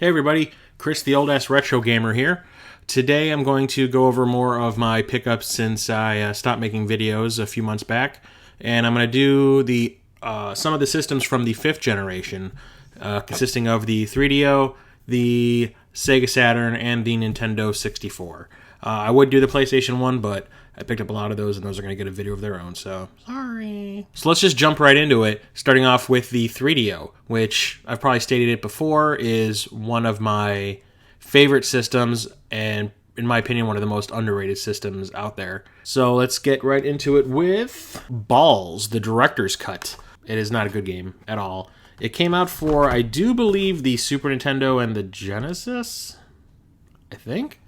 Hey everybody, Chris the Old Ass Retro Gamer here. Today I'm going to go over more of my pickups since I stopped making videos a few months back. And I'm going to do some of the systems from the 5th generation, consisting of the 3DO, the Sega Saturn, and the Nintendo 64. I would do the PlayStation 1, but I picked up a lot of those, and those are going to get a video of their own, so sorry. So let's just jump right into it, starting off with the 3DO, which I've probably stated it before, is one of my favorite systems, and in my opinion, one of the most underrated systems out there. So let's get right into it with Balls, the Director's Cut. It is not a good game at all. It came out for, I do believe, the Super Nintendo and the Genesis, I think?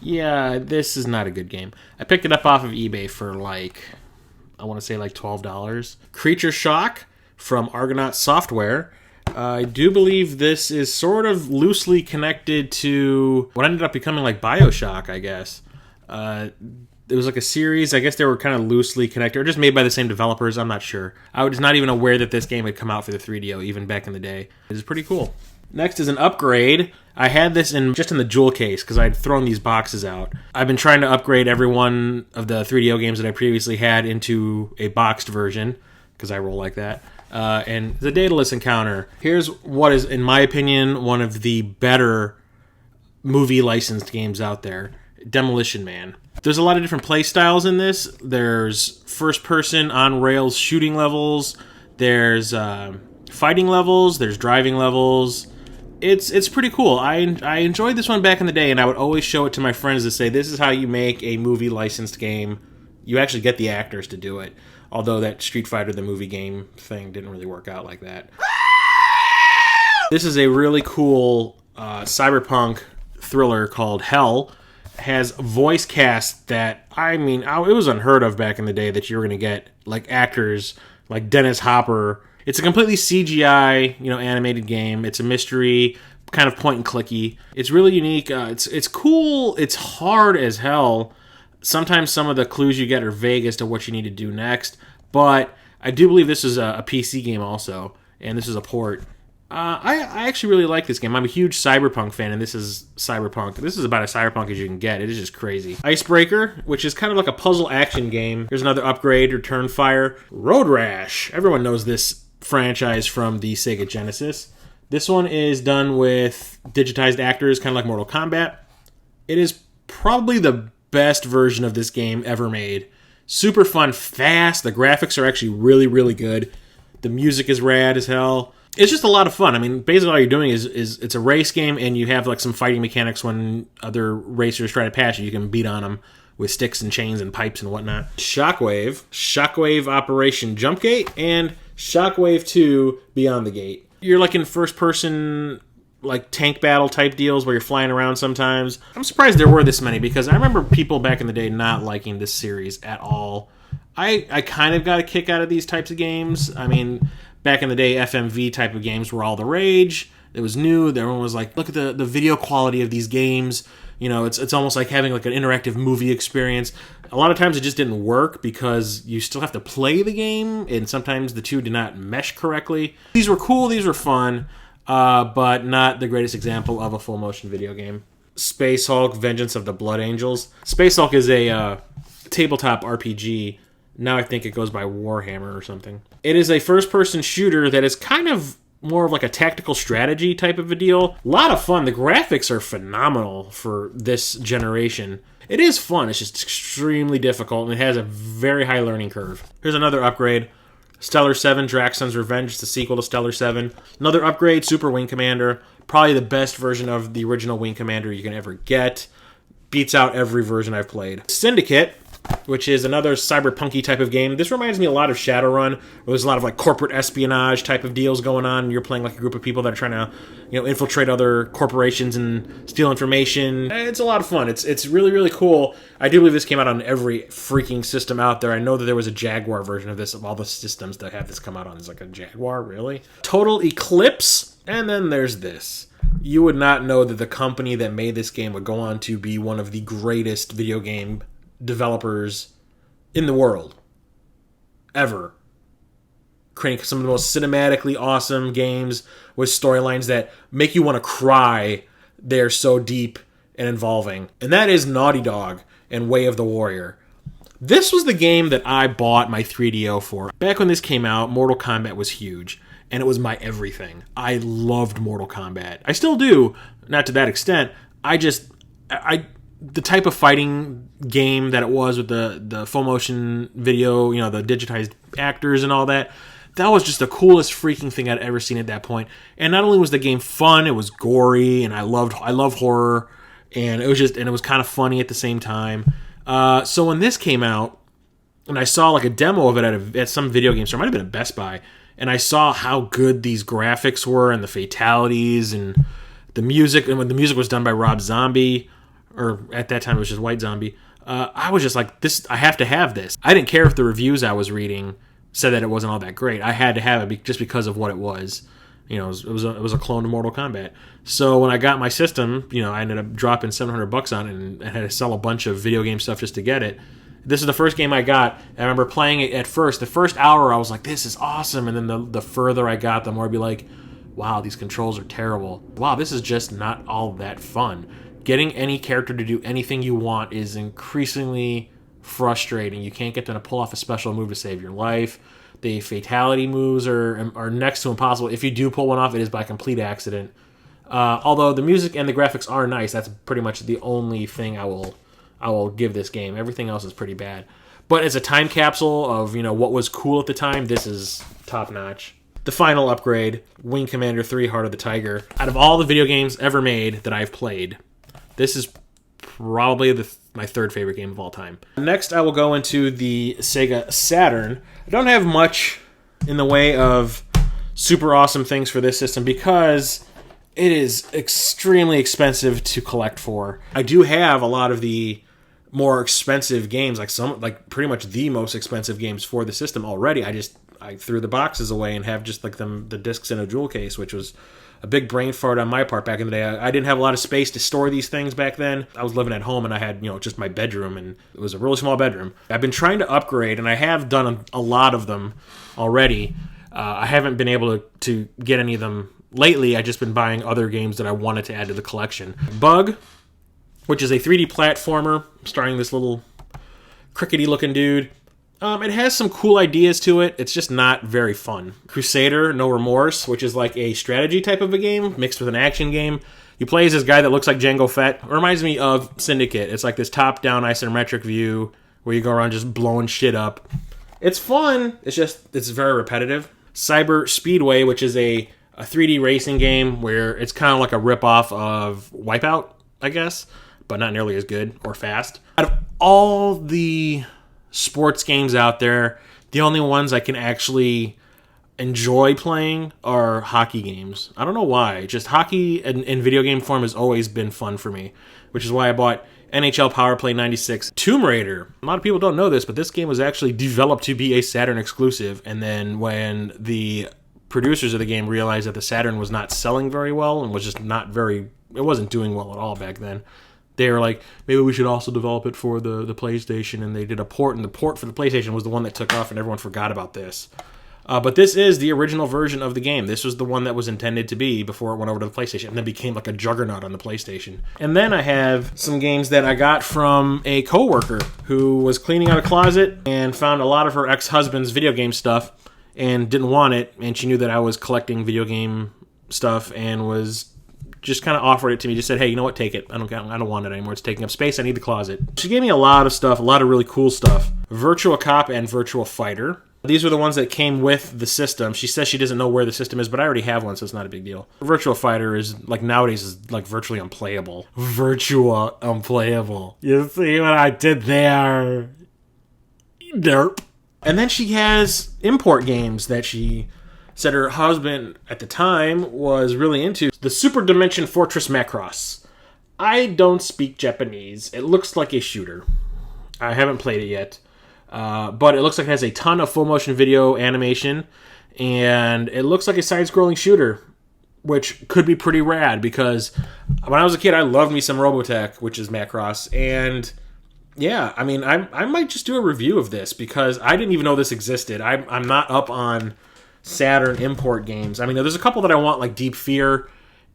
Yeah, this is not a good game. I picked it up off of eBay for I want to say $12. Creature Shock from Argonaut Software. I do believe this is sort of loosely connected to what ended up becoming BioShock, I guess. It was a series. I guess they were kind of loosely connected, or just made by the same developers. I'm not sure. I was not even aware that this game had come out for the 3DO, even back in the day. It is pretty cool. Next is an upgrade. I had this just in the jewel case because I'd thrown these boxes out. I've been trying to upgrade every one of the 3DO games that I previously had into a boxed version because I roll like that. And the Daedalus Encounter. Here's what is, in my opinion, one of the better movie licensed games out there. Demolition Man. There's a lot of different play styles in this. There's first-person on-rails shooting levels. There's fighting levels. There's driving levels. It's pretty cool. I enjoyed this one back in the day, and I would always show it to my friends to say, this is how you make a movie licensed game. You actually get the actors to do it. Although that Street Fighter the movie game thing didn't really work out like that. This is a really cool cyberpunk thriller called Hell. Has voice cast that, it was unheard of back in the day that you were going to get actors like Dennis Hopper. It's a completely CGI, animated game. It's a mystery, kind of point and clicky. It's really unique. It's cool. It's hard as hell. Sometimes some of the clues you get are vague as to what you need to do next. But I do believe this is a PC game also, and this is a port. I actually really like this game. I'm a huge Cyberpunk fan, and this is Cyberpunk. This is about as Cyberpunk as you can get. It is just crazy. Icebreaker, which is kind of like a puzzle action game. Here's another upgrade, Return Fire. Road Rash. Everyone knows this franchise from the Sega Genesis. This one is done with digitized actors, kind of like Mortal Kombat. It is probably the best version of this game ever made. Super fun, fast. The graphics are actually really, really good. The music is rad as hell. It's just a lot of fun. Basically all you're doing is it's a race game, and you have some fighting mechanics when other racers try to pass you. You can beat on them with sticks and chains and pipes and whatnot. Shockwave Operation Jumpgate, and Shockwave 2 Beyond the Gate. You're in first-person tank battle type deals where you're flying around sometimes. I'm surprised there were this many because I remember people back in the day not liking this series at all. I kind of got a kick out of these types of games. Back in the day, FMV type of games were all the rage. It was new. Everyone was like, look at the video quality of these games. It's almost like having an interactive movie experience. A lot of times it just didn't work because you still have to play the game, and sometimes the two did not mesh correctly. These were cool. These were fun, but not the greatest example of a full-motion video game. Space Hulk, Vengeance of the Blood Angels. Space Hulk is a tabletop RPG. Now I think it goes by Warhammer or something. It is a first-person shooter that is kind of more of a tactical strategy type of a deal. A lot of fun. The graphics are phenomenal for this generation. It is fun. It's just extremely difficult, and it has a very high learning curve. Here's another upgrade. Stellar 7, Draxon's Revenge. It's the sequel to Stellar 7. Another upgrade, Super Wing Commander. Probably the best version of the original Wing Commander you can ever get. Beats out every version I've played. Syndicate, which is another cyberpunky type of game. This reminds me a lot of Shadowrun, where there's a lot of corporate espionage type of deals going on, and you're playing a group of people that are trying to, infiltrate other corporations and steal information. It's a lot of fun. It's really, really cool. I do believe this came out on every freaking system out there. I know that there was a Jaguar version of this, of all the systems that have this come out on. It's a Jaguar, really? Total Eclipse, and then there's this. You would not know that the company that made this game would go on to be one of the greatest video game developers in the world ever. creating some of the most cinematically awesome games with storylines that make you want to cry. They're so deep and involving. And that is Naughty Dog and Way of the Warrior. This was the game that I bought my 3DO for. Back when this came out, Mortal Kombat was huge, and it was my everything. I loved Mortal Kombat. I still do, not to that extent. The type of fighting game that it was with the full motion video, you know, the digitized actors and all that, that was just the coolest freaking thing I'd ever seen at that point. And not only was the game fun, it was gory, and I love horror, and it was kind of funny at the same time. So when this came out, and I saw like a demo of it at some video game store, it might have been at Best Buy, and I saw how good these graphics were and the fatalities and the music, and when the music was done by Rob Zombie, or at that time it was just White Zombie, I was just like, this, I have to have this. I didn't care if the reviews I was reading said that it wasn't all that great. I had to have it just because of what it was. You know, it was a clone of Mortal Kombat. So when I got my system, you know, I ended up dropping $700 on it and had to sell a bunch of video game stuff just to get it. This is the first game I got. I remember playing it at first. The first hour, I was like, this is awesome. And then the further I got, the more I'd be like, wow, these controls are terrible. Wow, this is just not all that fun. Getting any character to do anything you want is increasingly frustrating. You can't get them to pull off a special move to save your life. The fatality moves are next to impossible. If you do pull one off, it is by complete accident. Although the music and the graphics are nice, that's pretty much the only thing I will give this game. Everything else is pretty bad. But as a time capsule of, you know, what was cool at the time, this is top notch. The final upgrade, Wing Commander 3: Heart of the Tiger. Out of all the video games ever made that I've played, this is probably my third favorite game of all time. Next, I will go into the Sega Saturn. I don't have much in the way of super awesome things for this system because it is extremely expensive to collect for. I do have a lot of the more expensive games, like pretty much the most expensive games for the system already. I threw the boxes away and have just like the discs in a jewel case, which was a big brain fart on my part back in the day. I didn't have a lot of space to store these things back then. I was living at home and I had, you know, just my bedroom, and it was a really small bedroom. I've been trying to upgrade, and I have done a lot of them already. I haven't been able to get any of them lately. I've just been buying other games that I wanted to add to the collection. Bug, which is a 3D platformer starring this little crickety-looking dude. It has some cool ideas to it. It's just not very fun. Crusader, No Remorse, which is like a strategy type of a game mixed with an action game. You play as this guy that looks like Jango Fett. It reminds me of Syndicate. It's like this top-down isometric view where you go around just blowing shit up. It's fun. It's very repetitive. Cyber Speedway, which is a 3D racing game where it's kind of like a ripoff of Wipeout, I guess, but not nearly as good or fast. Out of all the sports games out there, the only ones I can actually enjoy playing are hockey games. I don't know why. Just hockey in video game form has always been fun for me, which is why I bought NHL Power Play 96. Tomb Raider. A lot of people don't know this, but this game was actually developed to be a Saturn exclusive, and then when the producers of the game realized that the Saturn was not selling very well and was just it wasn't doing well at all back then, they were like, maybe we should also develop it for the PlayStation, and they did a port, and the port for the PlayStation was the one that took off, and everyone forgot about this. But this is the original version of the game. This was the one that was intended to be before it went over to the PlayStation, and then became like a juggernaut on the PlayStation. And then I have some games that I got from a coworker who was cleaning out a closet and found a lot of her ex-husband's video game stuff and didn't want it, and she knew that I was collecting video game stuff and was just kind of offered it to me. Just said, hey, you know what, take it. I don't want it anymore. It's taking up space. I need the closet. She gave me a lot of stuff, a lot of really cool stuff. Virtua Cop and Virtua Fighter. These were the ones that came with the system. She says she doesn't know where the system is, but I already have one, so it's not a big deal. Virtua Fighter is, like, nowadays is, like, virtually unplayable. Virtua unplayable. You see what I did there? Derp. And then she has import games that she said her husband at the time was really into. The Super Dimension Fortress Macross. I don't speak Japanese. It looks like a shooter. I haven't played it yet. But it looks like it has a ton of full motion video animation, and it looks like a side-scrolling shooter, which could be pretty rad, because when I was a kid, I loved me some Robotech, which is Macross, and yeah, I mean, I might just do a review of this, because I didn't even know this existed. I'm not up on Saturn import games. I mean, there's a couple that I want, like Deep Fear,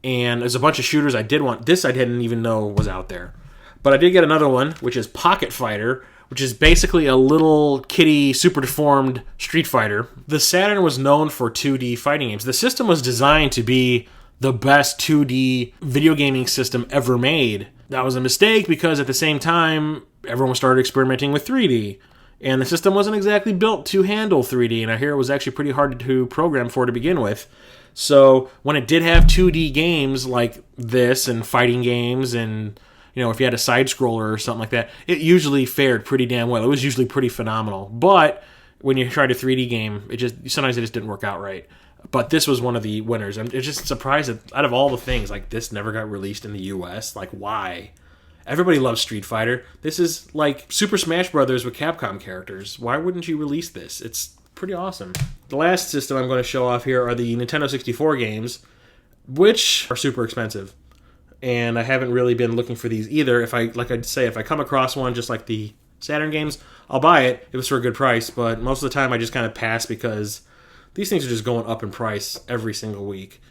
and there's a bunch of shooters I did want. This I didn't even know was out there. But I did get another one, which is Pocket Fighter, which is basically a little kitty, super deformed Street Fighter. The Saturn was known for 2D fighting games. The system was designed to be the best 2D video gaming system ever made. That was a mistake because at the same time, everyone started experimenting with 3D. And the system wasn't exactly built to handle 3D, and I hear it was actually pretty hard to program for to begin with. So when it did have 2D games like this and fighting games and, you know, if you had a side-scroller or something like that, it usually fared pretty damn well. It was usually pretty phenomenal. But when you tried a 3D game, sometimes it just didn't work out right. But this was one of the winners. I'm just surprised that out of all the things, like, this never got released in the U.S. Like, why? Everybody loves Street Fighter. This is like Super Smash Brothers with Capcom characters. Why wouldn't you release this? It's pretty awesome. The last system I'm going to show off here are the Nintendo 64 games, which are super expensive. And I haven't really been looking for these either. If I come across one just like the Saturn games, I'll buy it if it's for a good price. But most of the time I just kind of pass because these things are just going up in price every single week.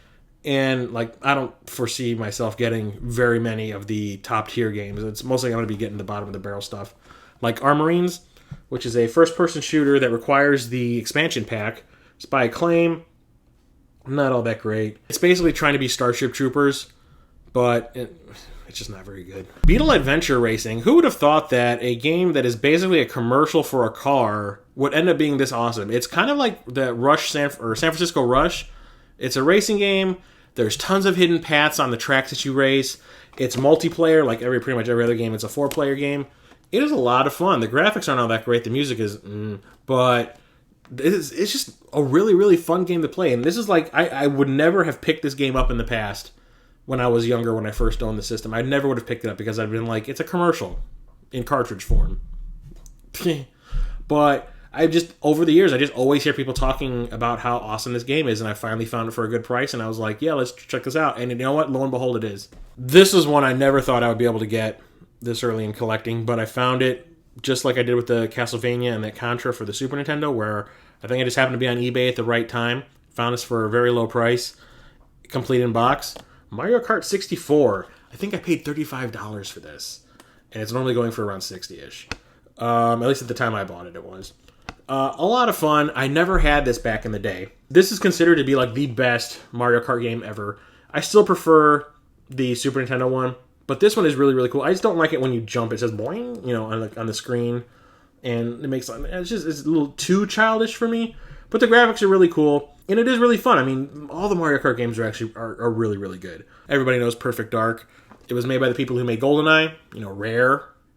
And, like, I don't foresee myself getting very many of the top-tier games. It's mostly I'm going to be getting the bottom-of-the-barrel stuff. Like Armorines, which is a first-person shooter that requires the expansion pack. It's by Acclaim. Not all that great. It's basically trying to be Starship Troopers, but it's just not very good. Beetle Adventure Racing. Who would have thought that a game that is basically a commercial for a car would end up being this awesome? It's kind of like the San Francisco Rush. It's a racing game. There's tons of hidden paths on the tracks that you race. It's multiplayer, like pretty much every other game. It's a 4-player game. It is a lot of fun. The graphics aren't all that great. The music is, but it's just a really, really fun game to play. And this is like, I would never have picked this game up in the past when I was younger, when I first owned the system. I never would have picked it up because I'd been like, it's a commercial in cartridge form. But over the years, I just always hear people talking about how awesome this game is, and I finally found it for a good price, and I was like, yeah, let's check this out. And you know what? Lo and behold, it is. This is one I never thought I would be able to get this early in collecting, but I found it just like I did with the Castlevania and that Contra for the Super Nintendo, where I think I just happened to be on eBay at the right time. Found this for a very low price, complete in box. Mario Kart 64. I think I paid $35 for this, and it's normally going for around 60-ish. At least at the time I bought it, it was. A lot of fun. I never had this back in the day. This is considered to be like the best Mario Kart game ever. I still prefer the Super Nintendo one, but this one is really, really cool. I just don't like it when you jump. It says boing, on the screen, and it's a little too childish for me. But the graphics are really cool, and it is really fun. I mean, all the Mario Kart games are really, really good. Everybody knows Perfect Dark. It was made by the people who made GoldenEye.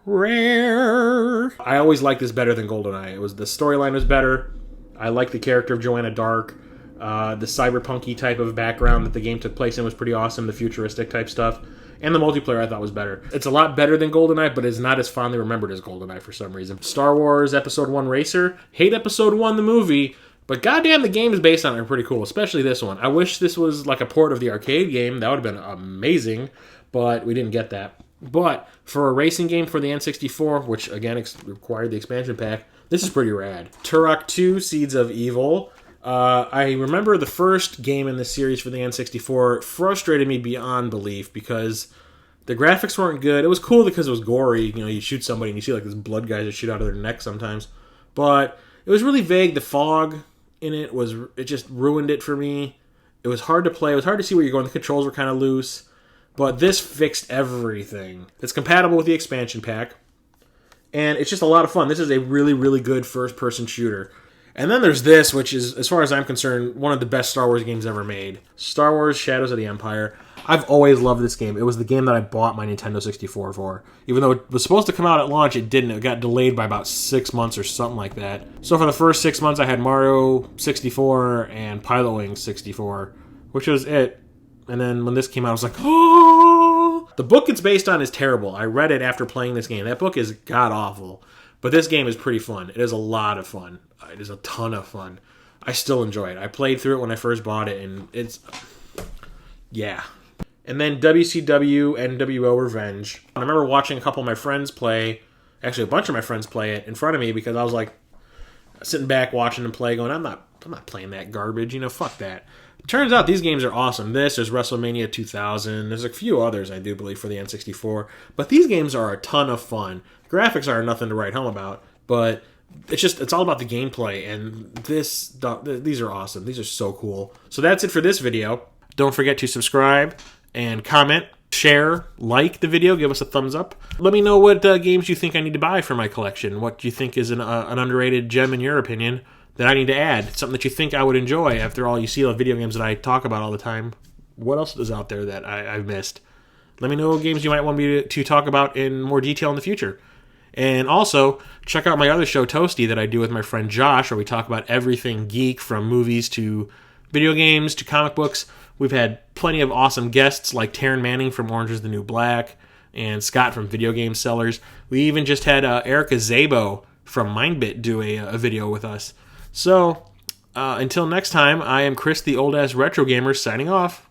Rare. I always liked this better than GoldenEye. The storyline was better. I liked the character of Joanna Dark. The cyberpunky type of background that the game took place in was pretty awesome. The futuristic type stuff. And the multiplayer I thought was better. It's a lot better than GoldenEye, but it's not as fondly remembered as GoldenEye for some reason. Star Wars Episode 1 Racer. Hate Episode 1, the movie. But goddamn, the games based on it are pretty cool. Especially this one. I wish this was like a port of the arcade game. That would have been amazing. But we didn't get that. But for a racing game for the N64, which again required the expansion pack, this is pretty rad. Turok 2 Seeds of Evil. I remember the first game in this series for the N64 frustrated me beyond belief because the graphics weren't good. It was cool because it was gory. You shoot somebody and you see like this blood guys that shoot out of their neck sometimes. But it was really vague. The fog in it just ruined it for me. It was hard to play. It was hard to see where you're going. The controls were kind of loose. But this fixed everything. It's compatible with the expansion pack. And it's just a lot of fun. This is a really, really good first-person shooter. And then there's this, which is, as far as I'm concerned, one of the best Star Wars games ever made. Star Wars Shadows of the Empire. I've always loved this game. It was the game that I bought my Nintendo 64 for. Even though it was supposed to come out at launch, it didn't. It got delayed by about 6 months or something like that. So for the first 6 months, I had Mario 64 and Pilot Wings 64, which was it. And then when this came out, I was like, oh! The book it's based on is terrible. I read it after playing this game. That book is god-awful. But this game is pretty fun. It is a lot of fun. It is a ton of fun. I still enjoy it. I played through it when I first bought it, and it's... yeah. And then WCW NWO Revenge. I remember watching a couple of my friends play... actually, a bunch of my friends play it in front of me because I was like... sitting back watching them play, going, I'm not playing that garbage. Fuck that. Turns out these games are awesome. There's WrestleMania 2000. There's a few others, I do believe, for the N64. But these games are a ton of fun. Graphics are nothing to write home about, but it's all about the gameplay, and these are awesome. These are so cool. So that's it for this video. Don't forget to subscribe and comment, share, like the video, give us a thumbs up. Let me know what games you think I need to buy for my collection. What do you think is an underrated gem in your opinion that I need to add? Something that you think I would enjoy. After all, you see the video games that I talk about all the time. What else is out there that I've missed? Let me know what games you might want me to talk about in more detail in the future. And also, check out my other show, TOASTY, that I do with my friend Josh, where we talk about everything geek, from movies to video games to comic books. We've had plenty of awesome guests like Taryn Manning from Orange is the New Black and Scott from Video Game Sellers. We even just had Erica Zabo from MindBit do a video with us. So, until next time, I am Chris, the old-ass retro gamer, signing off.